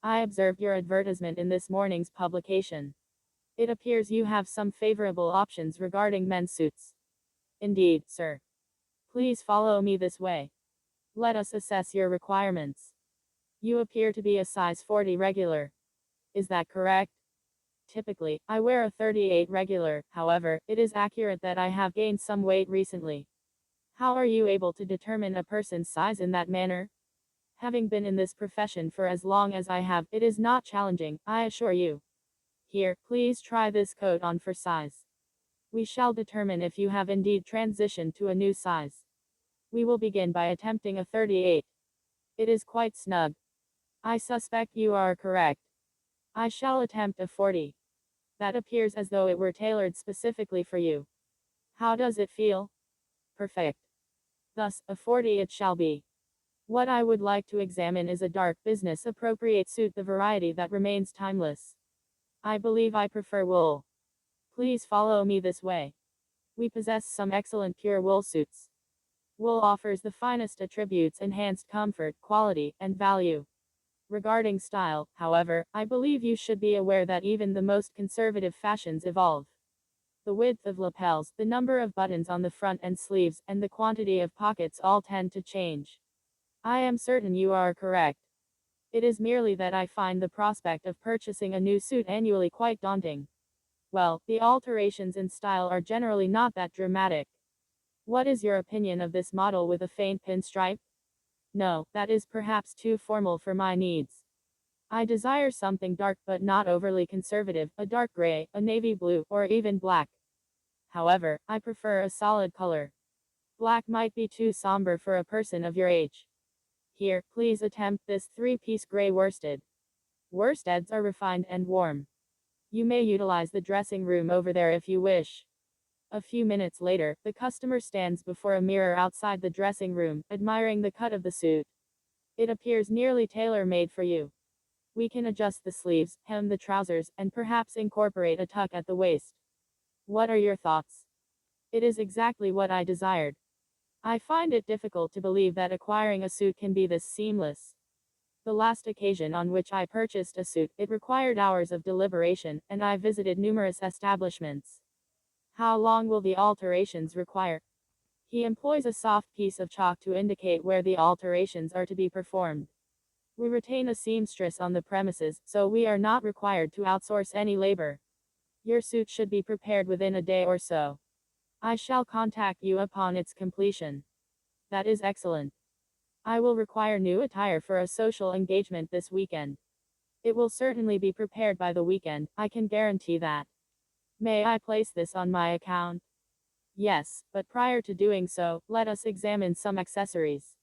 I observed your advertisement in this morning's publication. It appears you have some favorable options regarding men's suits. Indeed, sir. Please follow me this way. Let us assess your requirements. You appear to be a size 40 regular. Is that correct? Typically, I wear a 38 regular, however, it is accurate that I have gained some weight recently. How are you able to determine a person's size in that manner? Having been in this profession for as long as I have, it is not challenging, I assure you. Here, please try this coat on for size. We shall determine if you have indeed transitioned to a new size. We will begin by attempting a 38. It is quite snug. I suspect you are correct. I shall attempt a 40. That appears as though it were tailored specifically for you. How does it feel? Perfect. Thus, a 40 it shall be. What I would like to examine is a dark business appropriate suit, the variety that remains timeless. I believe I prefer wool. Please follow me this way. We possess some excellent pure wool suits. Wool offers the finest attributes, enhanced comfort, quality, and value. Regarding style, however, I believe you should be aware that even the most conservative fashions evolve. The width of lapels, the number of buttons on the front and sleeves, and the quantity of pockets all tend to change. I am certain you are correct. It is merely that I find the prospect of purchasing a new suit annually quite daunting. Well, the alterations in style are generally not that dramatic. What is your opinion of this model with a faint pinstripe? No, that is perhaps too formal for my needs. I desire something dark but not overly conservative, a dark gray, a navy blue, or even black. However, I prefer a solid color. Black might be too somber for a person of your age. Here, please attempt this three-piece gray worsted. Worsteds are refined and warm. You may utilize the dressing room over there if you wish. A few minutes later, the customer stands before a mirror outside the dressing room, admiring the cut of the suit. It appears nearly tailor-made for you. We can adjust the sleeves, hem the trousers, and perhaps incorporate a tuck at the waist. What are your thoughts? It is exactly what I desired. I find it difficult to believe that acquiring a suit can be this seamless. The last occasion on which I purchased a suit, it required hours of deliberation, and I visited numerous establishments. How long will the alterations require? He employs a soft piece of chalk to indicate where the alterations are to be performed. We retain a seamstress on the premises, so we are not required to outsource any labor. Your suit should be prepared within a day or so. I shall contact you upon its completion. That is excellent. I will require new attire for a social engagement this weekend. It will certainly be prepared by the weekend, I can guarantee that. May I place this on my account? Yes, but prior to doing so, let us examine some accessories.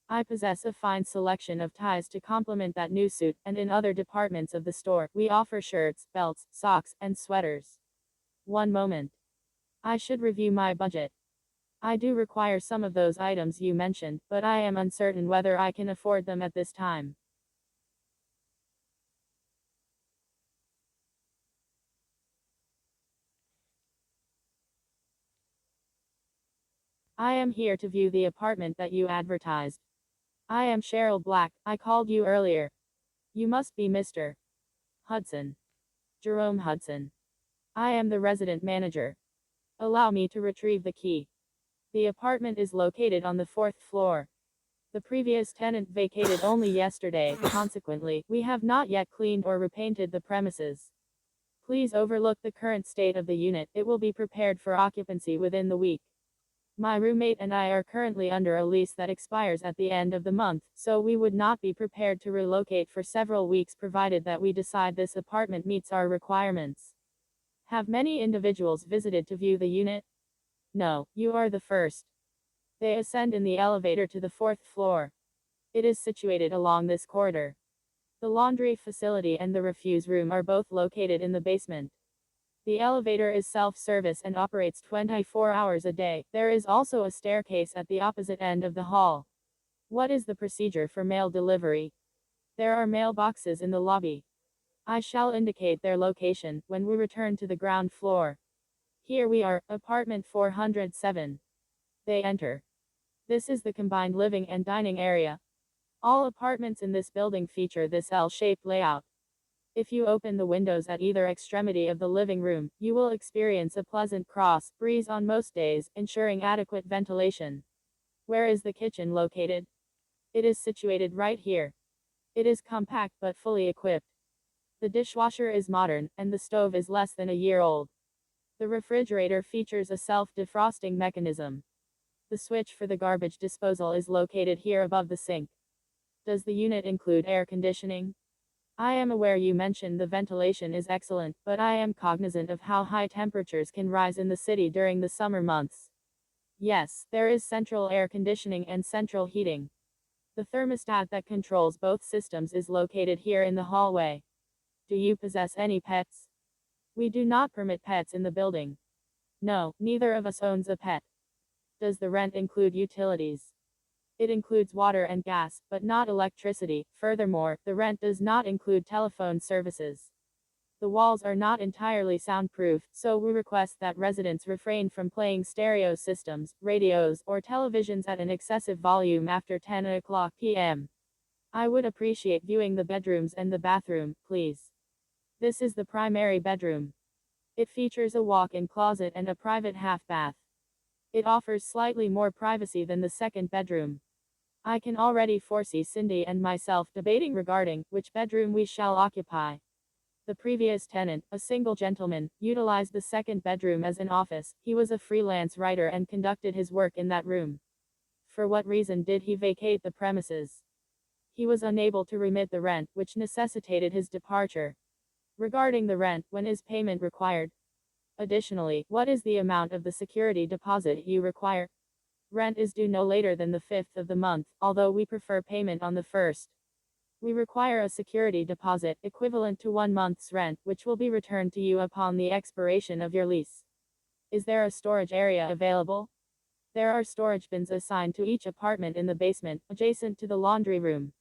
I possess a fine selection of ties to complement that new suit, and in other departments of the store, we offer shirts, belts, socks, and sweaters. One moment. I should review my budget. I do require some of those items you mentioned, but I am uncertain whether I can afford them at this time. I am here to view the apartment that you advertised. I am Cheryl Black, I called you earlier. You must be Mr. Hudson. Jerome Hudson. I am the resident manager. Allow me to retrieve the key. The apartment is located on the fourth floor. The previous tenant vacated only yesterday, consequently, we have not yet cleaned or repainted the premises. Please overlook the current state of the unit, it will be prepared for occupancy within the week. My roommate and I are currently under a lease that expires at the end of the month, so we would not be prepared to relocate for several weeks provided that we decide this apartment meets our requirements. Have many individuals visited to view the unit? No, you are the first. They ascend in the elevator to the fourth floor. It is situated along this corridor. The laundry facility and the refuse room are both located in the basement. The elevator is self-service and operates 24 hours a day. There is also a staircase at the opposite end of the hall. What is the procedure for mail delivery? There are mailboxes in the lobby. I shall indicate their location when we return to the ground floor. Here we are, apartment 407. They enter. This is the combined living and dining area. All apartments in this building feature this L-shaped layout. If you open the windows at either extremity of the living room, you will experience a pleasant cross breeze on most days, ensuring adequate ventilation. Where is the kitchen located? It is situated right here. It is compact but fully equipped. The dishwasher is modern, and the stove is less than a year old. The refrigerator features a self-defrosting mechanism. The switch for the garbage disposal is located here above the sink. Does the unit include air conditioning? I am aware you mentioned the ventilation is excellent, but I am cognizant of how high temperatures can rise in the city during the summer months. Yes, there is central air conditioning and central heating. The thermostat that controls both systems is located here in the hallway. Do you possess any pets? We do not permit pets in the building. No, neither of us owns a pet. Does the rent include utilities? It includes water and gas, but not electricity. Furthermore, the rent does not include telephone services. The walls are not entirely soundproof, so we request that residents refrain from playing stereo systems, radios, or televisions at an excessive volume after 10 o'clock p.m. I would appreciate viewing the bedrooms and the bathroom, please. This is the primary bedroom. It features a walk-in closet and a private half bath. It offers slightly more privacy than the second bedroom. I can already foresee Cindy and myself debating regarding which bedroom we shall occupy. The previous tenant, a single gentleman, utilized the second bedroom as an office. He was a freelance writer and conducted his work in that room. For what reason did he vacate the premises? He was unable to remit the rent, which necessitated his departure. Regarding the rent, when is payment required? Additionally, what is the amount of the security deposit you require? Rent is due no later than the 5th of the month, although we prefer payment on the 1st. We require a security deposit equivalent to 1 month's rent, which will be returned to you upon the expiration of your lease. Is there a storage area available? There are storage bins assigned to each apartment in the basement, adjacent to the laundry room.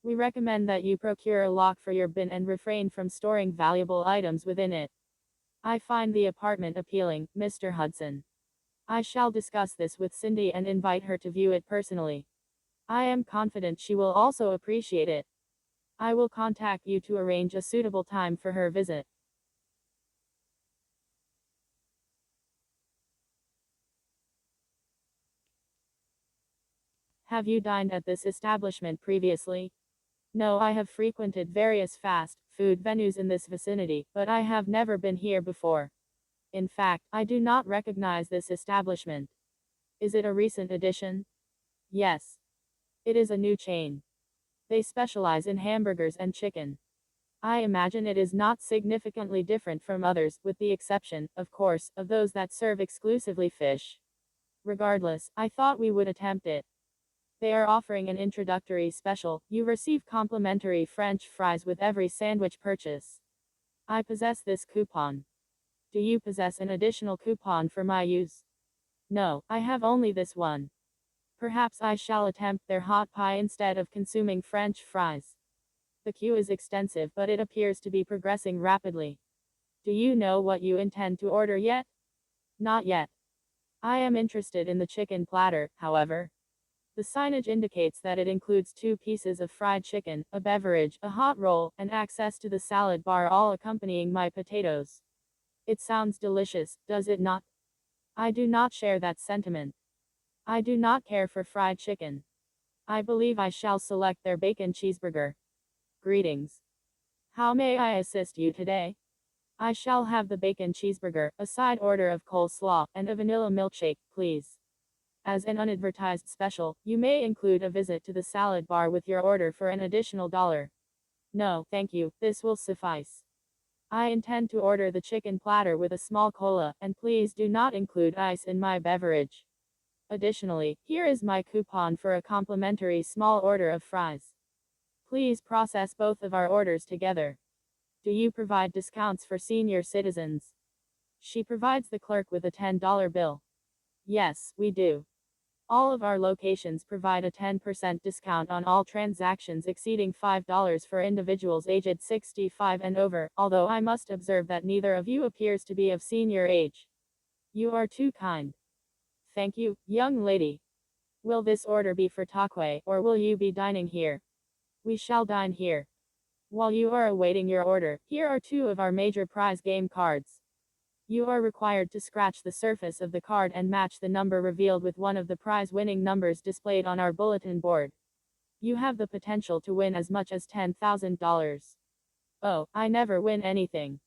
We recommend that you procure a lock for your bin and refrain from storing valuable items within it. I find the apartment appealing, Mr. Hudson. I shall discuss this with Cindy and invite her to view it personally. I am confident she will also appreciate it. I will contact you to arrange a suitable time for her visit. Have you dined at this establishment previously? No, I have frequented various fast food venues in this vicinity, but I have never been here before. In fact, I do not recognize this establishment. Is it a recent addition? Yes. It is a new chain. They specialize in hamburgers and chicken. I imagine it is not significantly different from others, with the exception, of course, of those that serve exclusively fish. Regardless, I thought we would attempt it. They are offering an introductory special. You receive complimentary French fries with every sandwich purchase. I possess this coupon. Do you possess an additional coupon for my use? No, I have only this one. Perhaps I shall attempt their hot pie instead of consuming French fries. The queue is extensive, but it appears to be progressing rapidly. Do you know what you intend to order yet? Not yet. I am interested in the chicken platter, however. The signage indicates that it includes 2 pieces of fried chicken, a beverage, a hot roll, and access to the salad bar, all accompanying my potatoes. It sounds delicious, does it not? I do not share that sentiment. I do not care for fried chicken. I believe I shall select their bacon cheeseburger. Greetings. How may I assist you today? I shall have the bacon cheeseburger, a side order of coleslaw, and a vanilla milkshake, please. As an unadvertised special, you may include a visit to the salad bar with your order for an additional $1. No, thank you, this will suffice. I intend to order the chicken platter with a small cola, and please do not include ice in my beverage. Additionally, here is my coupon for a complimentary small order of fries. Please process both of our orders together. Do you provide discounts for senior citizens? She provides the clerk with a $10 bill. Yes, we do. All of our locations provide a 10% discount on all transactions exceeding $5 for individuals aged 65 and over, although I must observe that neither of you appears to be of senior age. You are too kind. Thank you, young lady. Will this order be for takeaway, or will you be dining here? We shall dine here. While you are awaiting your order, here are two of our major prize game cards. You are required to scratch the surface of the card and match the number revealed with one of the prize-winning numbers displayed on our bulletin board. You have the potential to win as much as $10,000. Oh, I never win anything.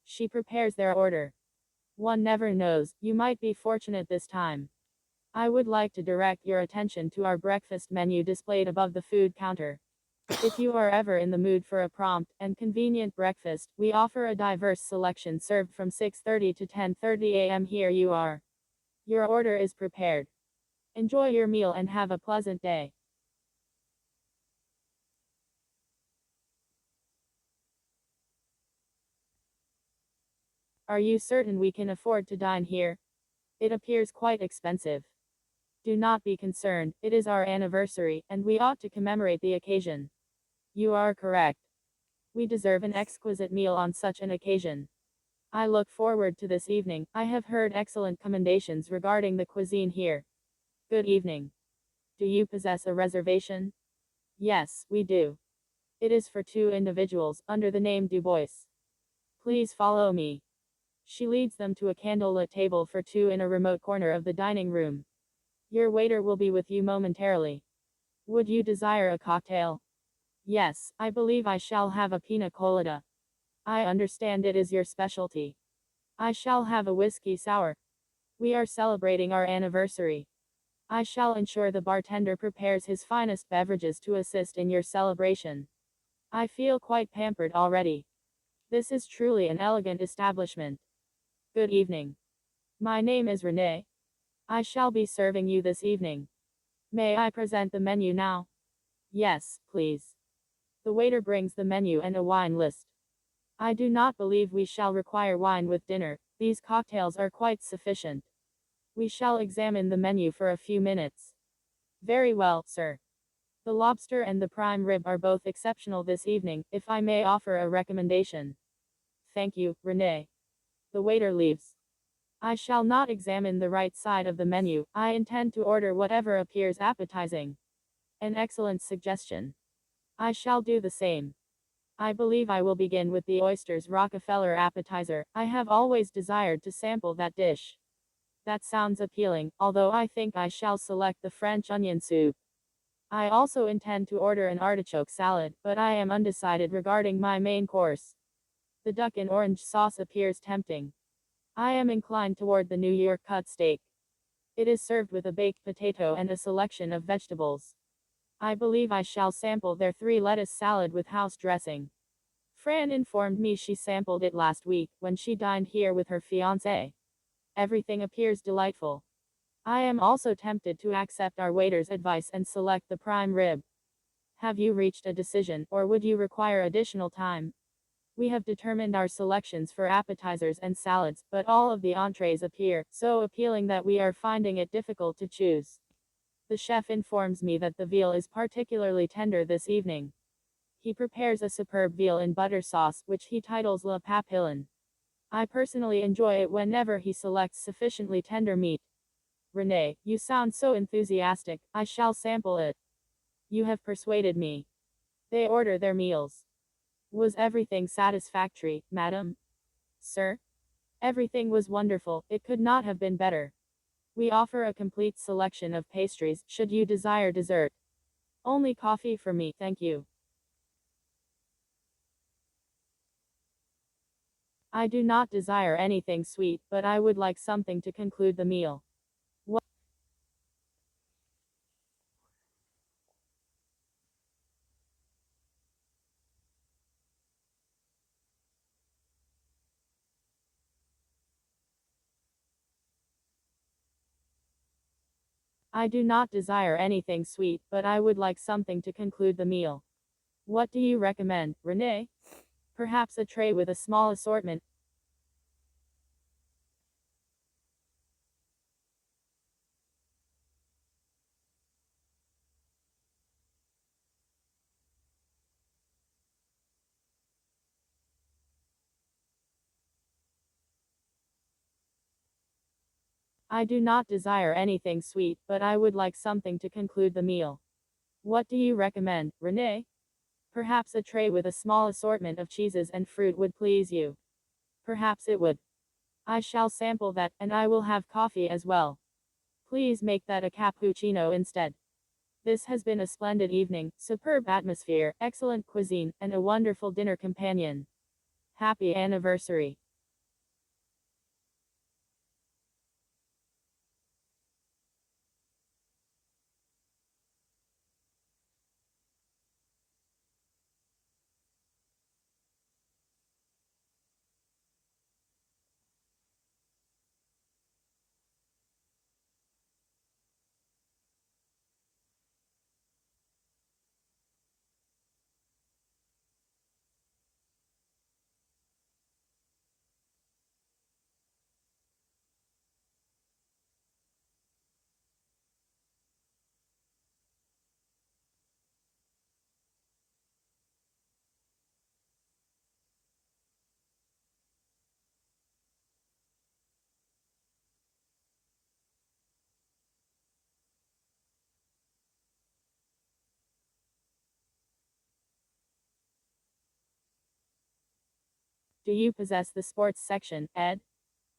She prepares their order. One never knows, you might be fortunate this time. I would like to direct your attention to our breakfast menu displayed above the food counter. If you are ever in the mood for a prompt and convenient breakfast, we offer a diverse selection served from 6:30 to 10:30 a.m. Here you are. Your order is prepared. Enjoy your meal and have a pleasant day. Are you certain we can afford to dine here? It appears quite expensive. Do not be concerned, it is our anniversary, and we ought to commemorate the occasion. You are correct. We deserve an exquisite meal on such an occasion. I look forward to this evening. I have heard excellent commendations regarding the cuisine here. Good evening. Do you possess a reservation? Yes, we do. It is for two individuals, under the name Du Bois. Please follow me. She leads them to a candlelit table for two in a remote corner of the dining room. Your waiter will be with you momentarily. Would you desire a cocktail? Yes, I believe I shall have a pina colada. I understand it is your specialty. I shall have a whiskey sour. We are celebrating our anniversary. I shall ensure the bartender prepares his finest beverages to assist in your celebration. I feel quite pampered already. This is truly an elegant establishment. Good evening. My name is Renee. I shall be serving you this evening. May I present the menu now? Yes, please. The waiter brings the menu and a wine list. I do not believe we shall require wine with dinner. These cocktails are quite sufficient. We shall examine the menu for a few minutes. Very well, sir. The lobster and the prime rib are both exceptional this evening, if I may offer a recommendation. Thank you, Renee. The waiter leaves. I shall not examine the right side of the menu. I intend to order whatever appears appetizing. An excellent suggestion. I shall do the same. I believe I will begin with the oysters Rockefeller appetizer. I have always desired to sample that dish. That sounds appealing, although I think I shall select the French onion soup. I also intend to order an artichoke salad, but I am undecided regarding my main course. The duck in orange sauce appears tempting. I am inclined toward the New York cut steak. It is served with a baked potato and a selection of vegetables. I believe I shall sample their three lettuce salad with house dressing. Fran informed me she sampled it last week when she dined here with her fiancé. Everything appears delightful. I am also tempted to accept our waiter's advice and select the prime rib. Have you reached a decision, or would you require additional time? We have determined our selections for appetizers and salads, but all of the entrees appear so appealing that we are finding it difficult to choose. The chef informs me that the veal is particularly tender this evening. He prepares a superb veal in butter sauce, which he titles La Papillon. I personally enjoy it whenever he selects sufficiently tender meat. Renee, you sound so enthusiastic, I shall sample it. You have persuaded me. They order their meals. Was everything satisfactory, madam? Sir? Everything was wonderful, it could not have been better. We offer a complete selection of pastries, should you desire dessert. Only coffee for me, thank you. I do not desire anything sweet, but I would like something to conclude the meal. What? I do not desire anything sweet, but I would like something to conclude the meal. What do you recommend, Renee? Perhaps a tray with a small assortment. I do not desire anything sweet, but I would like something to conclude the meal. What do you recommend, Renee? Perhaps a tray with a small assortment of cheeses and fruit would please you. Perhaps it would. I shall sample that, and I will have coffee as well. Please make that a cappuccino instead. This has been a splendid evening, superb atmosphere, excellent cuisine, and a wonderful dinner companion. Happy anniversary. Do you possess the sports section, Ed?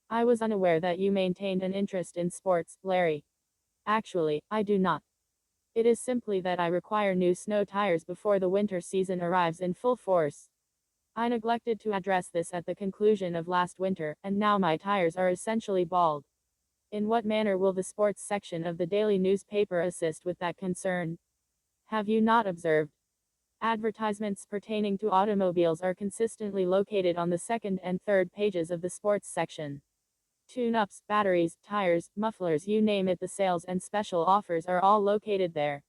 I was unaware that you maintained an interest in sports, Larry. Actually, I do not. It is simply that I require new snow tires before the winter season arrives in full force. I neglected to address this at the conclusion of last winter, and now my tires are essentially bald. In what manner will the sports section of the daily newspaper assist with that concern? Have you not observed? Advertisements pertaining to automobiles are consistently located on the second and third pages of the sports section. Tune-ups, batteries, tires, mufflers, you name it, the sales and special offers are all located there.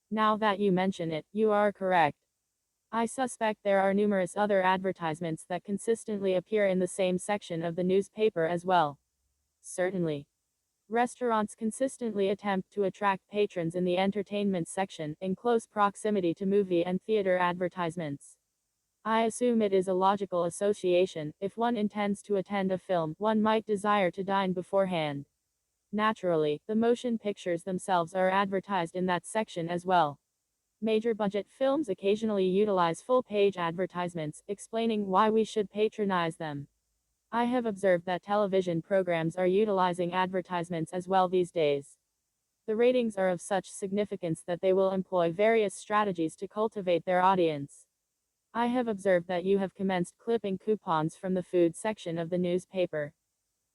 Now that you mention it, you are correct. I suspect there are numerous other advertisements that consistently appear in the same section of the newspaper as well. Certainly. Restaurants consistently attempt to attract patrons in the entertainment section, in close proximity to movie and theater advertisements. I assume it is a logical association. If one intends to attend a film, one might desire to dine beforehand. Naturally, the motion pictures themselves are advertised in that section as well. Major budget films occasionally utilize full-page advertisements, explaining why we should patronize them. I have observed that television programs are utilizing advertisements as well these days. The ratings are of such significance that they will employ various strategies to cultivate their audience. I have observed that you have commenced clipping coupons from the food section of the newspaper.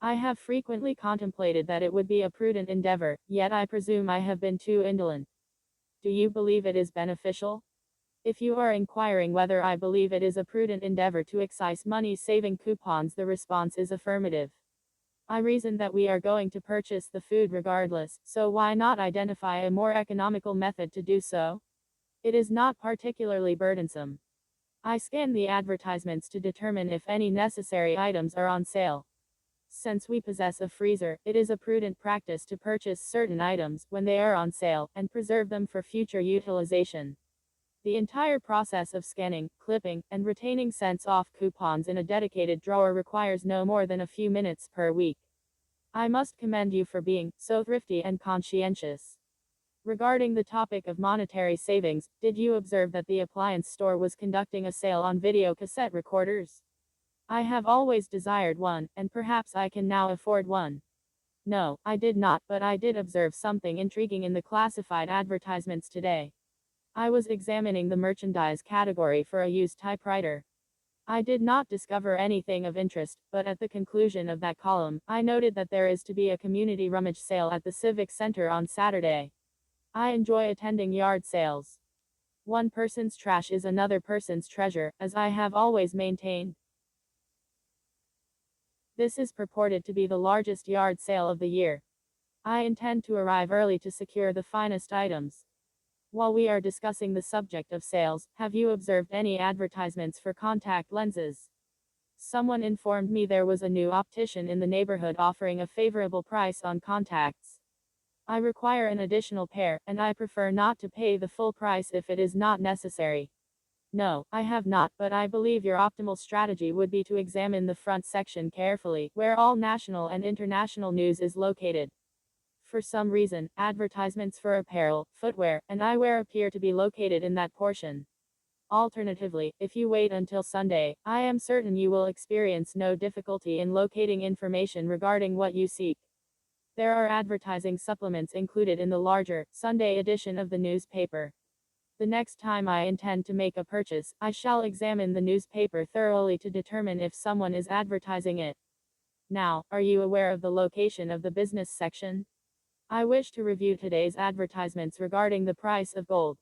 I have frequently contemplated that it would be a prudent endeavor, yet I presume I have been too indolent. Do you believe it is beneficial? If you are inquiring whether I believe it is a prudent endeavor to excise money-saving coupons, the response is affirmative. I reason that we are going to purchase the food regardless, so why not identify a more economical method to do so? It is not particularly burdensome. I scan the advertisements to determine if any necessary items are on sale. Since we possess a freezer, it is a prudent practice to purchase certain items when they are on sale and preserve them for future utilization. The entire process of scanning, clipping, and retaining cents off coupons in a dedicated drawer requires no more than a few minutes per week. I must commend you for being so thrifty and conscientious. Regarding the topic of monetary savings, did you observe that the appliance store was conducting a sale on video cassette recorders? I have always desired one, and perhaps I can now afford one. No, I did not, but I did observe something intriguing in the classified advertisements today. I was examining the merchandise category for a used typewriter. I did not discover anything of interest, but at the conclusion of that column, I noted that there is to be a community rummage sale at the Civic Center on Saturday. I enjoy attending yard sales. One person's trash is another person's treasure, as I have always maintained. This is purported to be the largest yard sale of the year. I intend to arrive early to secure the finest items. While we are discussing the subject of sales, have you observed any advertisements for contact lenses? Someone informed me there was a new optician in the neighborhood offering a favorable price on contacts. I require an additional pair, and I prefer not to pay the full price if it is not necessary. No, I have not, but I believe your optimal strategy would be to examine the front section carefully, where all national and international news is located. For some reason, advertisements for apparel, footwear, and eyewear appear to be located in that portion. Alternatively, if you wait until Sunday, I am certain you will experience no difficulty in locating information regarding what you seek. There are advertising supplements included in the larger, Sunday edition of the newspaper. The next time I intend to make a purchase, I shall examine the newspaper thoroughly to determine if someone is advertising it. Now, are you aware of the location of the business section? I wish to review today's advertisements regarding the price of gold.